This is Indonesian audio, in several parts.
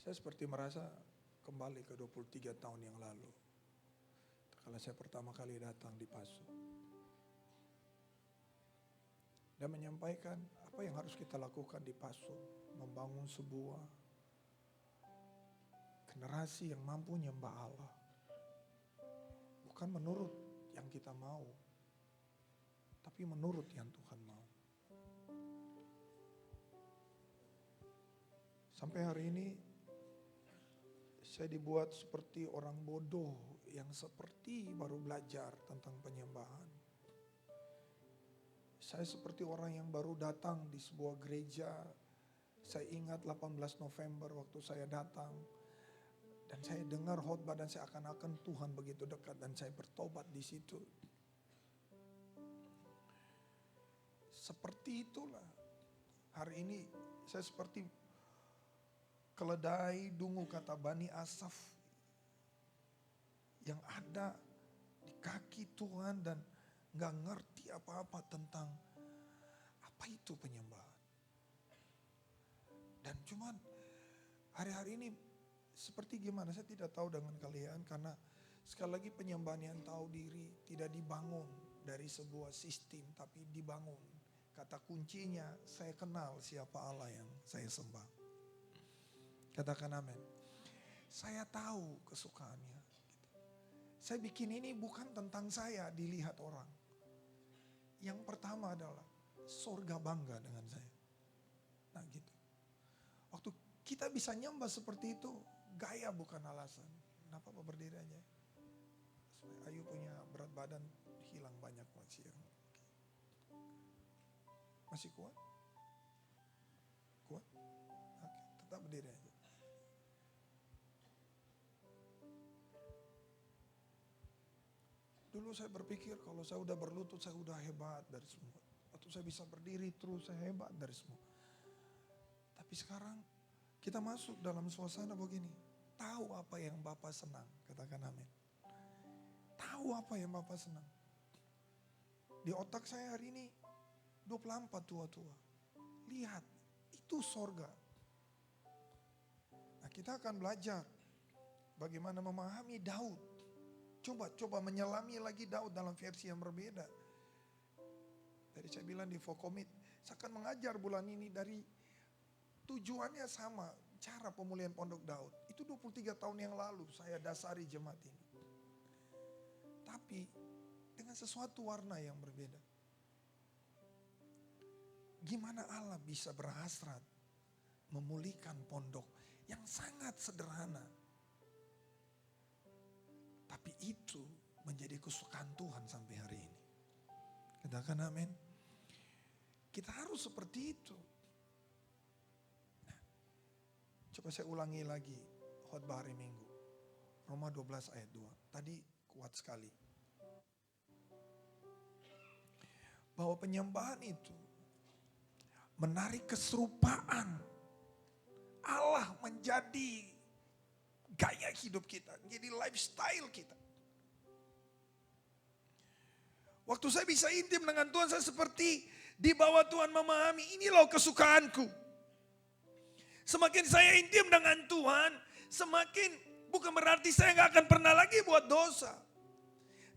Saya seperti merasa kembali ke 23 tahun yang lalu. Kalau saya pertama kali datang di Paso. Dan menyampaikan apa yang harus kita lakukan di Paso. Membangun sebuah generasi yang mampu nyembah Allah. Bukan menurut yang kita mau. Tapi menurut yang Tuhan mau. Sampai hari ini saya dibuat seperti orang bodoh yang seperti baru belajar tentang penyembahan. Saya seperti orang yang baru datang di sebuah gereja. Saya ingat 18 November waktu saya datang. Dan saya dengar khotbah dan saya akan Tuhan begitu dekat dan saya bertobat di situ. Seperti itulah. Hari ini saya seperti keledai dungu kata Bani Asaf yang ada di kaki Tuhan dan gak ngerti apa-apa tentang apa itu penyembahan. Dan cuman hari-hari ini seperti gimana saya tidak tahu dengan kalian karena sekali lagi penyembahan yang tahu diri tidak dibangun dari sebuah sistem tapi dibangun. Kata kuncinya saya kenal siapa Allah yang saya sembah. Katakan amin. Saya tahu kesukaannya. Saya bikin ini bukan tentang saya dilihat orang. Yang pertama adalah surga bangga dengan saya. Nah gitu. Waktu kita bisa nyembah seperti itu, gaya bukan alasan. Kenapa Pak berdiri aja? Supaya Ayu punya berat badan hilang banyak masih. Masih kuat? Kuat? Oke, tetap berdiri aja. Dulu saya berpikir kalau saya udah berlutut saya udah hebat dari semua. Atau saya bisa berdiri terus saya hebat dari semua. Tapi sekarang kita masuk dalam suasana begini. Tahu apa yang Bapak senang. Katakan amin. Tahu apa yang Bapak senang. Di otak saya hari ini 24 tua-tua. Lihat, itu sorga. Nah kita akan belajar bagaimana memahami Daud. Coba menyelami lagi Daud dalam versi yang berbeda. Tadi saya bilang di Fokomit, saya akan mengajar bulan ini dari tujuannya sama, cara pemulihan Pondok Daud. Itu 23 tahun yang lalu saya dasari jemaat ini. Tapi dengan sesuatu warna yang berbeda. Gimana Allah bisa berhasrat memulihkan pondok yang sangat sederhana. Tapi itu menjadi kesukaan Tuhan sampai hari ini. Katakan amin. Kita harus seperti itu. Nah, coba saya ulangi lagi khotbah hari Minggu. Roma 12 ayat 2. Tadi kuat sekali. Bahwa penyembahan itu menarik keserupaan Allah menjadi gaya hidup kita, jadi lifestyle kita. Waktu saya bisa intim dengan Tuhan, saya seperti di bawah Tuhan memahami, ini loh kesukaanku. Semakin saya intim dengan Tuhan, semakin bukan berarti saya gak akan pernah lagi buat dosa.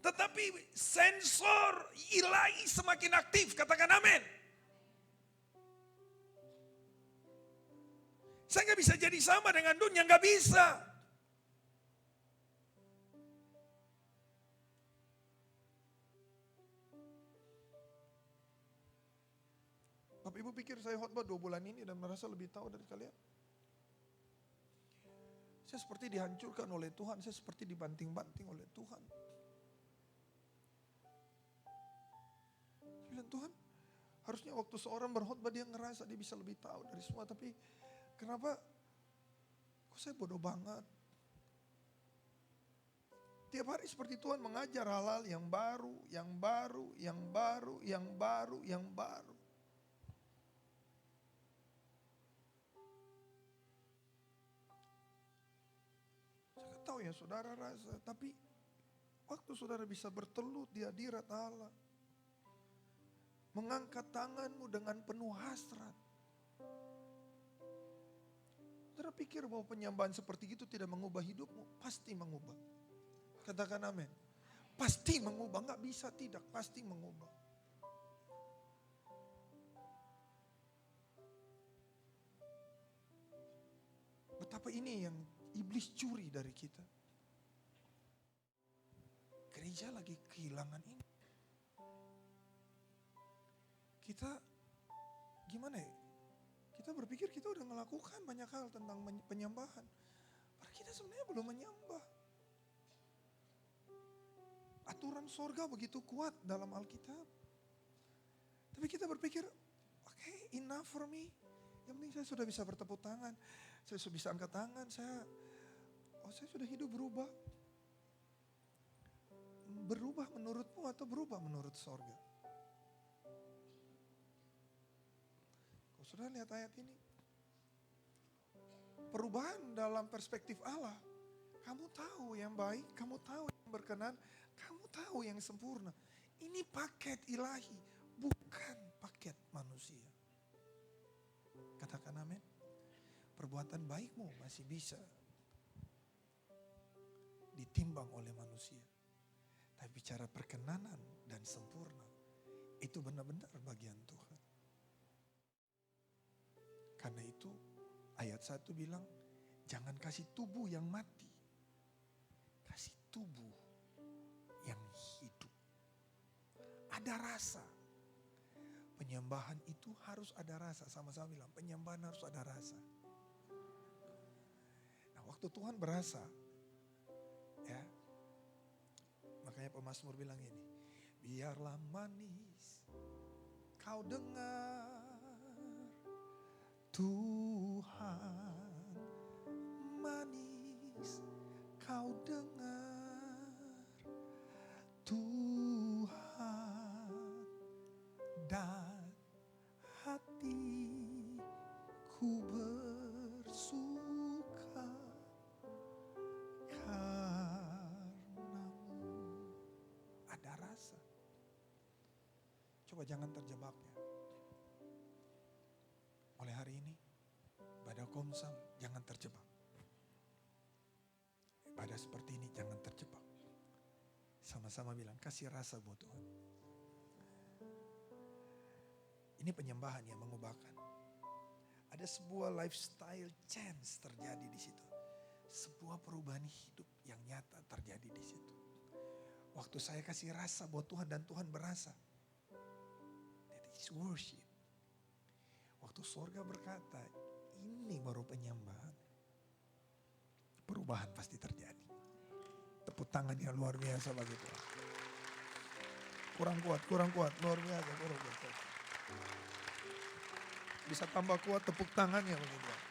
Tetapi sensor ilahi semakin aktif, katakan amin. Saya gak bisa jadi sama dengan dunia, gak bisa. Bapak Ibu pikir saya khotbah 2 bulan ini dan merasa lebih tahu dari kalian? Saya seperti dihancurkan oleh Tuhan, saya seperti dibanting-banting oleh Tuhan. Saya bilang, Tuhan, harusnya waktu seorang berkhotbah dia ngerasa dia bisa lebih tahu dari semua. Tapi kenapa kok saya bodoh banget? Tiap hari seperti Tuhan mengajar hal-hal yang baru, yang baru, yang baru, yang baru, yang baru. Tahu ya saudara rasa, tapi waktu saudara bisa bertelut di hadirat Allah, mengangkat tanganmu dengan penuh hasrat, saudara Saudara pikir bahwa penyembahan seperti itu tidak mengubah hidupmu? Pasti mengubah. Katakan amin. Pasti mengubah, nggak bisa tidak, pasti mengubah. Betapa ini yang iblis curi dari kita. Gereja lagi kehilangan ini. Kita gimana ya? Kita berpikir kita udah melakukan banyak hal tentang penyembahan. Padahal kita sebenarnya belum menyembah. Aturan sorga begitu kuat dalam Alkitab. Tapi kita berpikir, oke, enough for me. Yang penting saya sudah bisa bertepuk tangan. Saya sudah bisa angkat tangan. Saya sudah hidup berubah. Berubah menurutmu atau berubah menurut sorga? Kau sudah lihat ayat ini? Perubahan dalam perspektif Allah. Kamu tahu yang baik, kamu tahu yang berkenan, kamu tahu yang sempurna. Ini paket ilahi, bukan paket manusia. Katakan amin. Perbuatan baikmu masih bisa ditimbang oleh manusia. Tapi bicara perkenanan dan sempurna, itu benar-benar bagian Tuhan. Karena itu ayat 1 bilang, jangan kasih tubuh yang mati. Kasih tubuh yang hidup. Ada rasa. Penyembahan itu harus ada rasa. Sama-sama bilang, penyembahan harus ada rasa. Nah, waktu Tuhan berasa, ya, makanya pemazmur bilang ini, biarlah manis kau dengar Tuhan, manis kau dengar Tuhan, dan hatiku bersuka karenamu. Ada rasa. Coba jangan terjebak ya. Mulai hari ini, ibadah Komsel jangan terjebak. Ibadah seperti ini jangan terjebak. Sama-sama bilang, kasih rasa buat Tuhan. Ini penyembahan yang mengubahkan. Ada sebuah lifestyle change terjadi di situ. Sebuah perubahan hidup yang nyata terjadi di situ. Waktu saya kasih rasa buat Tuhan dan Tuhan berasa. That is worship. Waktu surga berkata, ini baru penyembahan. Perubahan pasti terjadi. Tepuk tangan yang luar biasa bagi Tuhan. Kurang kuat, luar biasa, kurang kuat. Bisa tambah kuat tepuk tangannya bagi Tuhan.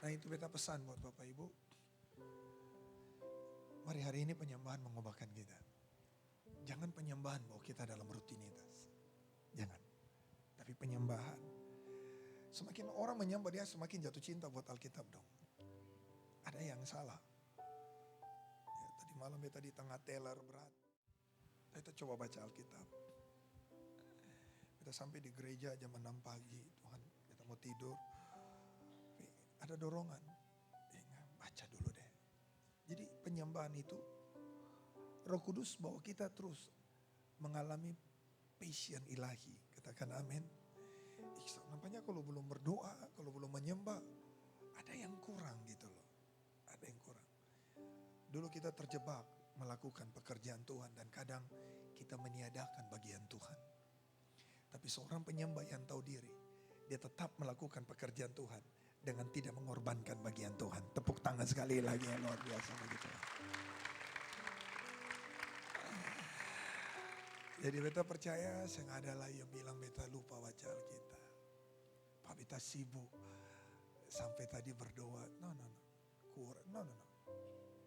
Nah, itu beta pesan buat Bapak Ibu. Mari hari ini penyembahan mengubahkan kita. Jangan penyembahan bawa kita dalam rutinitas. Jangan. Tapi penyembahan. Semakin orang menyembah dia semakin jatuh cinta buat Alkitab dong. Ada yang salah. Ya, tadi malam beta di tengah teler berat. Kita coba baca Alkitab. Kita sampai di gereja jam 6 pagi. Tuhan, kita mau tidur. Tapi ada dorongan. Baca dulu deh. Jadi penyembahan itu Roh Kudus bawa kita terus mengalami passion ilahi. Katakan amin. Nampaknya kalau belum berdoa, kalau belum menyembah, ada yang kurang gitu loh. Ada yang kurang. Dulu kita terjebak melakukan pekerjaan Tuhan dan kadang kita meniadakan bagian Tuhan. Tapi seorang penyembah yang tahu diri, dia tetap melakukan pekerjaan Tuhan dengan tidak mengorbankan bagian Tuhan. Tepuk tangan sekali lagi yang luar biasa bagi Tuhan. Jadi beta percaya saya ada lagi yang bilang beta lupa baca Alkitab. Pak beta sibuk sampai tadi berdoa. No.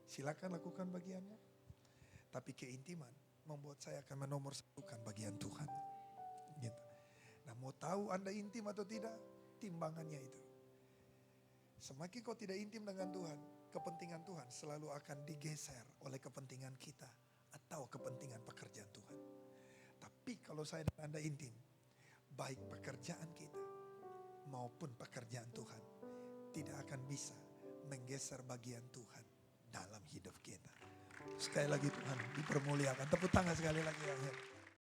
Silakan lakukan bagiannya. Tapi keintiman membuat saya akan menomorsatukan bagian Tuhan. Gitu. Nah, mau tahu Anda intim atau tidak? Timbangannya itu. Semakin kau tidak intim dengan Tuhan, kepentingan Tuhan selalu akan digeser oleh kepentingan kita atau kepentingan pekerjaan Tuhan. Tapi kalau saya dan Anda intim, baik pekerjaan kita maupun pekerjaan Tuhan tidak akan bisa menggeser bagian Tuhan dalam hidup kita. Sekali lagi Tuhan dipermuliakan. Tepuk tangan sekali lagi ya.